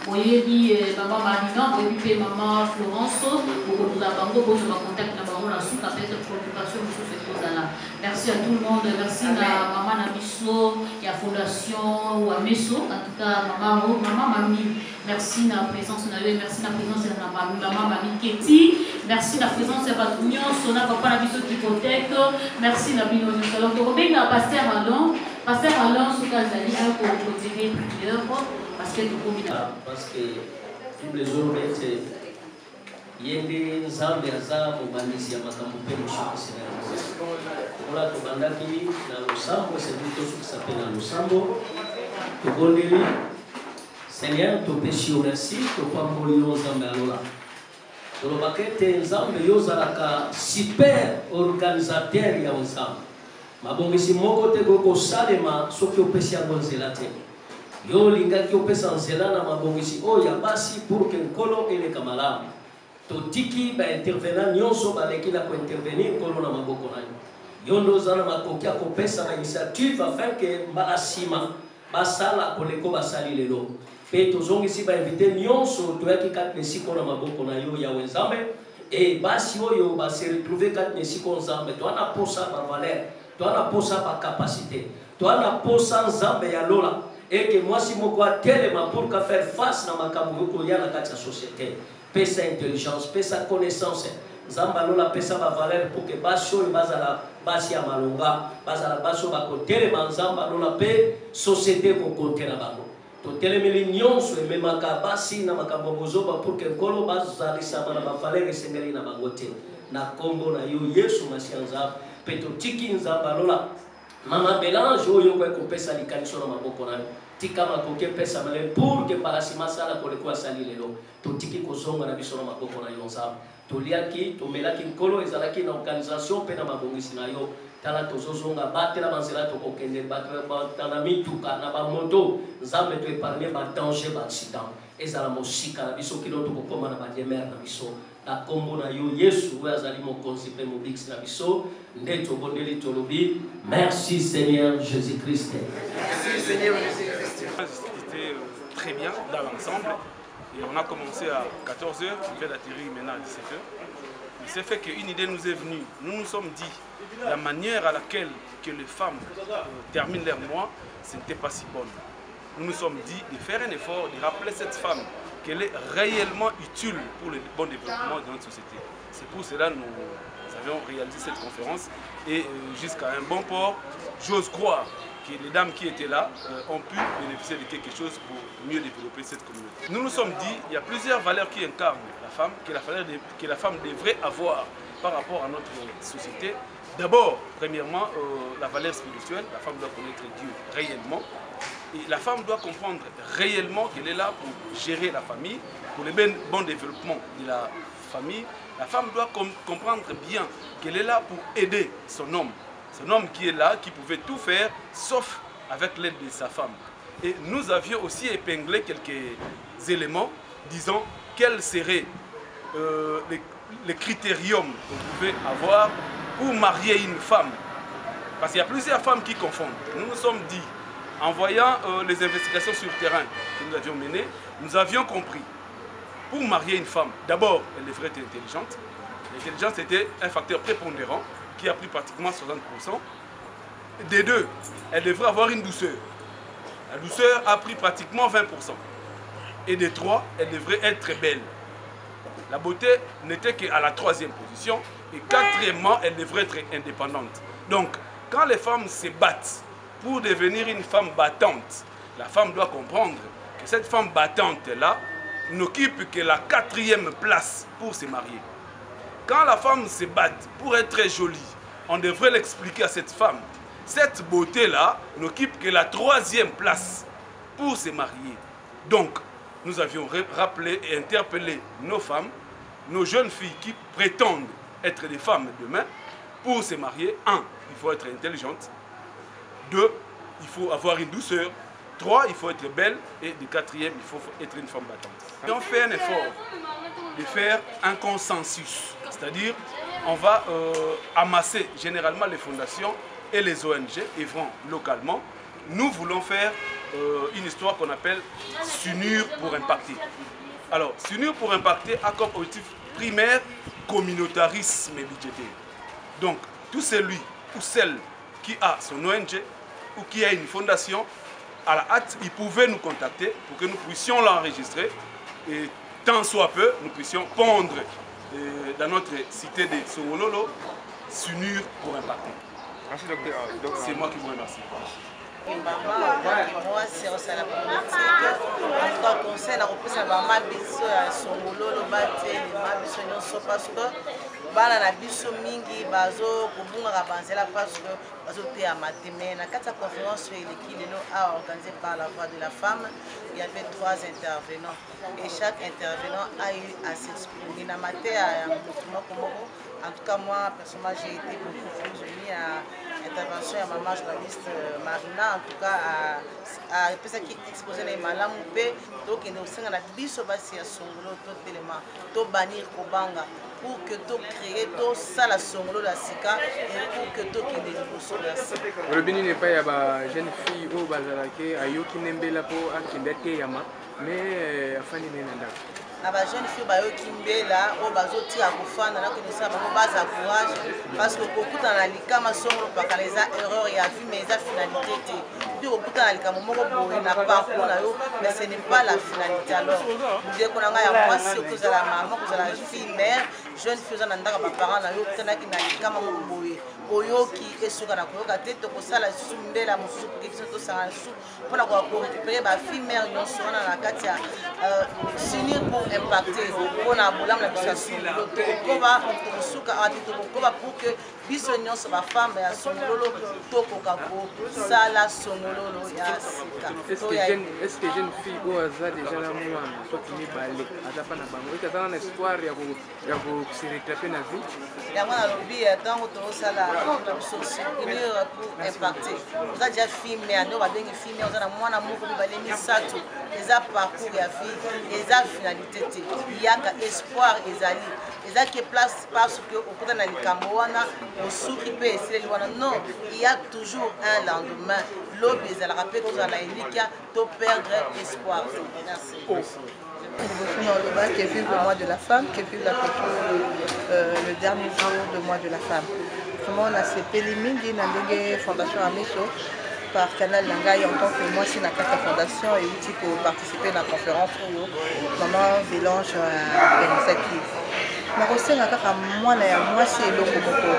vous avez vu maman Marina, vous avez vu maman Florence, vous avez vu la banque, vous avez contact la banque, la suite, avec la préoccupation sur ce cause-là. Merci à tout le monde, merci à maman Nabiso, et à Fondation ou à Messo, en tout cas maman Mami, merci à la présence de merci à la présence de maman Mami Keti, merci à la présence de votre union, son papa Nabiso Hypothèque, merci à la bino. Alors, vous avez Pasteur Alain. Pasteur Alain, ce cas d'Ali, pour clôturer prière, parce que nous combinons. Parce que les autres, yende nzambe aza mobandisi ya makambo mpe mosusu ola tobandaki na losambo esengeli tosukisa mpe na losambo tobondeli Seigneur topesi yo merci topamboli yo nzambe alola tolobaka ete nzambe yo ozalaka super organisateur ya nzambe mabongisi moko te kosalema soki opesi yango nzela te yo olingaki opesa nzela na mabongisi oyo ya basi pour ke nkolo eleka malamu totiki baintervenant nyonso baleki na kointervenir nkolo na maboko na yo yo ndo oza na makoki ya kopesa bainitiative afin ke mbala nsima basala koleko basali lelo mpe tozongisi bainvite nyonso toyaki kati na esika na maboko na yo yawe nzambe e basi oyo base retrouve kati na esika nzambe toana posa bavaler toana posa bacapacité toana posa nzambe ya lola eke mwasi moko atelema pour ka faire face na makambo okoya na kati ya société pesa intelligence pesa connaissance nzamba lola pesa ba valeur pour que basi oyo bazala basi ya malonga bazala basi oyo bakotelema nzamba lola pe société kokontela bango totelemeli nyonso ememaka basi na makambo bozoba pour que nkolo bazalisama na bavaleur esengeli na bango te na kombo na yo yesu masiya nzambe mpe totiki nzamba lola mama Belange oyo kopesa likaniso na maboko na yo tika makoki pesa male pour que parasima sala koleko asali lelo totiki kozonga na biso na maboko na yo nzambe toliaki tomelaki nkolo ezalaki na organisation mpe na mabongisi na yo tala tozozonga batela banzela tokokende batana mituka na bamoto nzambe to épargne badanger baaccident ezala mosika na biso kino tokokoma na bademere na biso na kombo na yo yesu oyo azali mokonzi mpe mobikisi na biso nde tobondeli tolobi merci Seigneur Jésus-Christ. Merci Seigneur Jésus-Christ. C'était très bien dans l'ensemble et on a commencé à 14h, on vient d'atterrir maintenant à 17h il s'est fait qu'une idée nous est venue. Nous nous sommes dit, la manière à laquelle que les femmes terminent leur mois, ce n'était pas si bonne. Nous nous sommes dit de faire un effort, de rappeler cette femme qu'elle est réellement utile pour le bon développement de notre société. C'est pour cela que nous avions réalisé cette conférence et jusqu'à un bon port, j'ose croire que les dames qui étaient là ont pu bénéficier de quelque chose pour mieux développer cette communauté. Nous nous sommes dit qu'il y a plusieurs valeurs qui incarnent la femme, que la femme devrait avoir par rapport à notre société. D'abord, premièrement, la valeur spirituelle, la femme doit connaître Dieu réellement. Et la femme doit comprendre réellement qu'elle est là pour gérer la famille, pour le bon développement de la famille. La femme doit comprendre bien qu'elle est là pour aider son homme. Son homme qui est là, qui pouvait tout faire, sauf avec l'aide de sa femme. Et nous avions aussi épinglé quelques éléments, disant quels seraient les critériums qu'on pouvait avoir pour marier une femme. Parce qu'il y a plusieurs femmes qui confondent. Nous nous sommes dit, en voyant les investigations sur le terrain que nous avions menées, nous avions compris, pour marier une femme, d'abord, elle devrait être intelligente. L'intelligence était un facteur prépondérant qui a pris pratiquement 60%. Des deux, elle devrait avoir une douceur. La douceur a pris pratiquement 20%. Et des trois, elle devrait être belle. La beauté n'était qu'à la troisième position. Et quatrièmement, elle devrait être indépendante. Donc, quand les femmes se battent pour devenir une femme battante, la femme doit comprendre que cette femme battante-là n'occupe que la quatrième place pour se marier. Quand la femme se bat pour être très jolie, on devrait l'expliquer à cette femme. Cette beauté-là n'occupe que la troisième place pour se marier. Donc, nous avions rappelé et interpellé nos femmes, nos jeunes filles qui prétendent être des femmes demain. Pour se marier, 1, il faut être intelligente. 2, il faut avoir une douceur. 3, il faut être belle. Et de 4e, il faut être une femme battante. Et on fait un effort de faire un consensus. C'est-à-dire, on va amasser généralement les fondations et les ONG œuvrant localement. Nous voulons faire une histoire qu'on appelle s'unir pour impacter. Alors, s'unir pour impacter a comme objectif primaire communautarisme budgétaire. Donc, tout celui ou celle qui a son ONG ou qui a une fondation, à la hâte, il pouvait nous contacter pour que nous puissions l'enregistrer et tant soit peu, nous puissions pondre dans notre cité de Songololo, s'unir pour impacter. Merci docteur. C'est moi qui vous remercie. Moi, c'est la politique. En conseil, la reprise maman biso ya Songololo bateli mabiso nyonso parce que bana na biso mingi bazo kobunga banzela parce que bazo te ya mateme na kati ya conférence eleki lelo a organisé par la voix de la femme. Il y avait 3 intervenants et chaque intervenant a eu à s'exprimer na matière ya mouvement komoko. En tout cas, moi, personnellement, j'ai été beaucoup plus unie à l'intervention de maman journaliste Marina, en tout cas, à qui exposait les malams, donc il y a aussi un biso basi à Songolo, tout élément, tout bannir Kobanga, pour que tout créer, tout ça la Songolo la Sika, et pour que tout qui est des la Sika. Le Bénin n'est pas une jeune fille au Bazarake, à Yoki Nembela pour Akindete Yama, mais à Fanny Menanda. Na ba jeune fille ba yo kimbela o bazoti akufana na konisa bango baza courage parce que kokuta na likama songolo pakaleza erreur ya vie mais eza finalité te puis kokuta na likama moko boye na parcours na yo mais ce n'est pas la finalité alors nous ko na nga ya mwasi kozala maman kozala fille mère jeune fille na ndaka ba parents na yo tena ki na likama moko boye oyoki esuka na koyoka te to kosala sumbela mosusu pour que to sanga su pona ko récupérer ba fille mère nyonso na kati ya s'unir pour impacter pour la biso koba suka atito koba pour que biso nyonso ba femme ya Songololo tokoka ko sala Songololo ya sika. Est-ce que jeune fille ou aza déjà la mwana soit ni balé aza pa na bango et aza na espoir ya ko se rattraper na vie ya mwana lobi tango to sala s'unir pour impacter oza déjà fille mais no ba bengi fille mais oza na mwana moko balé misato eza parcours ya vie eza finalité te yaka espoir ezali eza qui place parce que au côté na likambo wana osuki pe esili wana non il y a toujours un lendemain l'aube ezalaka pe kozala na elikia to perdre espoir. Merci. qui vive le mois de la femme, qui vive la le dernier jour du mois de la femme. Vraiment, on a CP mingi na ndenge fondation Amiso par Canal Langai en tant que moi c'est la fondation et outil pour participer à la conférence où maman Vélange Benisaki. Mais aussi moi c'est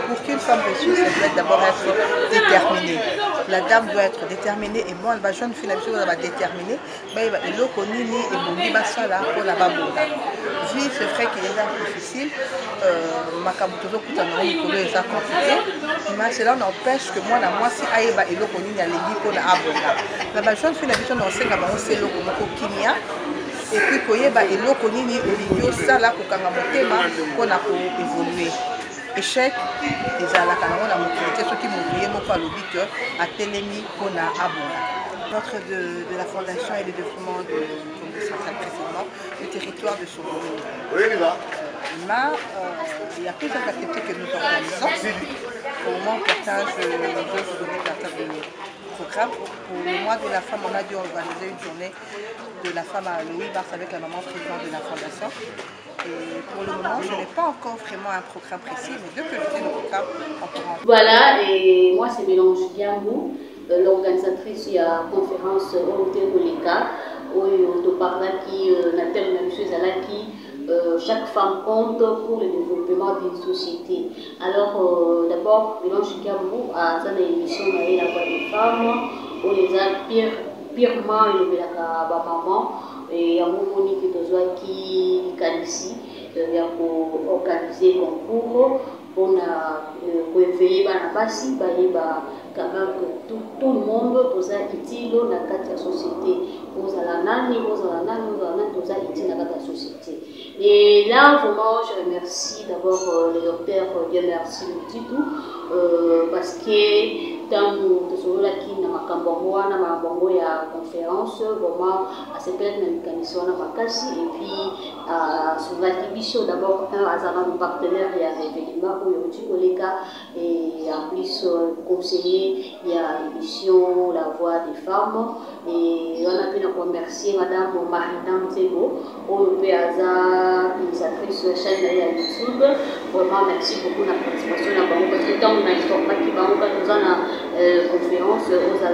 pour qu'une femme réussisse, elle doit d'abord être déterminée. La dame doit être déterminée et moi la jeune fille va déterminée. Il est connu et bon ça là pour la babouda. Vivre c'est vrai qu'il est difficile. Ma kabutozo kuta na ngolo eza compliqué. Mais cela n'empêche que moi si aïba il est connu na lengi pour la abonda. La jeune fille na on sait que c'est le kimia. Et puis koyeba eloko nini olingi osala kokanga motema mpona koévolue échec ezalaka nango na mokili te soki moto ye moko alobi ke atelemi mpona abonga. Notre de la fondation et le développement de Congo central précisément le territoire de Songolo. Il y a plusieurs activités que nous organisons. Au moment on partage de programme. Pour le mois de la femme, on a dû organiser une journée de la femme à Louis Bars avec la maman présidente de la fondation. Et pour le moment, je n'ai pas encore vraiment un programme précis, mais dès que je fais le programme, on pourra en... Voilà, et moi c'est Mélange Diambou, l'organisatrice de la conférence Hotel Oleka, où on parle qui n'a terminé qui chaque femme compte pour le développement d'une société. Alors d'abord, Mélange Diambou a une émission dans la voix des femmes, où les a purement la maman et à mon moment qui ici il y a pour organiser concours pour éveiller la base quand même que tout le monde doit être utile dans la société. Vous allez utile dans la société. Et là vraiment je remercie d'abord le docteur Dieu merci le titre parce que dans le qui na makambo na mabongo ya conférence vraiment à se perdre na mécanisme na makasi et puis sur la division d'abord azana nos partenaires ya événement où yoti koleka et en plus conseiller il y a l'émission La Voix des Femmes et on a pu remercier madame Marina Mzego au PAZA initiatrice chaîne ya YouTube vraiment merci beaucoup la participation na bango parce que tant on a histoire pas qui bango nous en conférence aux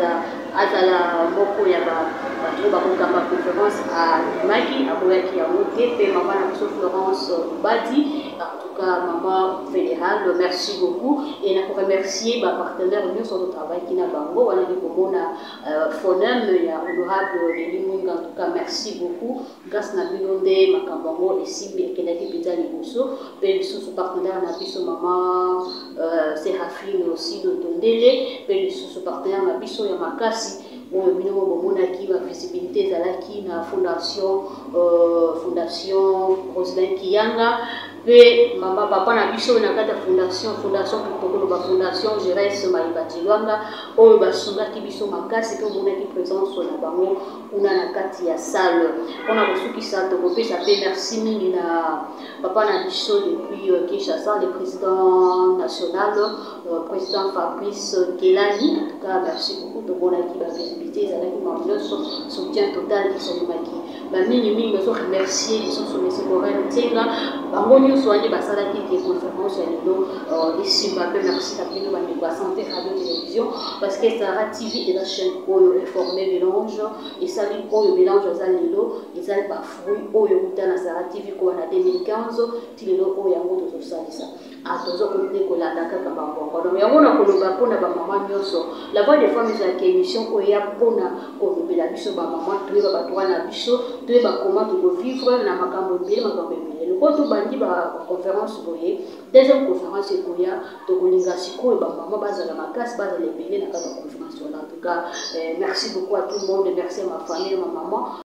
azala moko ya bato bakokamba conférence à Maki aboyaki ya moté pe maman na biso Florence Badi en tout cas maman fédérale merci beaucoup et na remercier ba partenaire nous sur le travail qui na bango wana di komona fonem ya honorable Elimunga en tout cas merci beaucoup grâce na bilonde makambango et simbi kenaki pita liboso pe biso partenaire na biso maman Séraphine aussi de Tondele pe biso partenaire na biso ya makasi oyo bino bomonaki ba visibilité ezalaki na fondation Roselin Kiyanga pe mama papa na biso na kata fondation kitokolo fondation Jerez Maïbatilwanga oyo basungaki biso makasi pe bomonaki présence na bango kuna na kati ya salle on a reçu qui ça tokopesa pe merci mingi na papa na biso depuis Kinshasa le président national président Fabrice Kelani en tout cas merci beaucoup tomonaki ba visibilité ezalaki mamioso soutien total qui sont maki ba mingi bazo remercier les sont les Corel Tenga bango nyonso andi basalaki des conférences ya lelo ici ba pe merci à bino ba ndeko santé radio télévision parce que Sahara TV est la chaîne oyo informé mélange et ça li oyo mélange za lelo ezali ba fruit oyo kutana Sahara TV ko na 2015 ti lelo oyo yango tozo salisa atozo ko kolanda kaka bango donc yango na koloba pona ba maman nyonso la voix des femmes za émission oyo ya pona ko lobela biso ba maman to ba batwa na biso to ba comment to vivre na makambo bien le koto bandi ba conférence boye deuxième conférence ekoya to kolinga siko ba maman bazala makasi bazala ebele na kata conférence en tout cas merci beaucoup à tout le monde merci à ma famille ma maman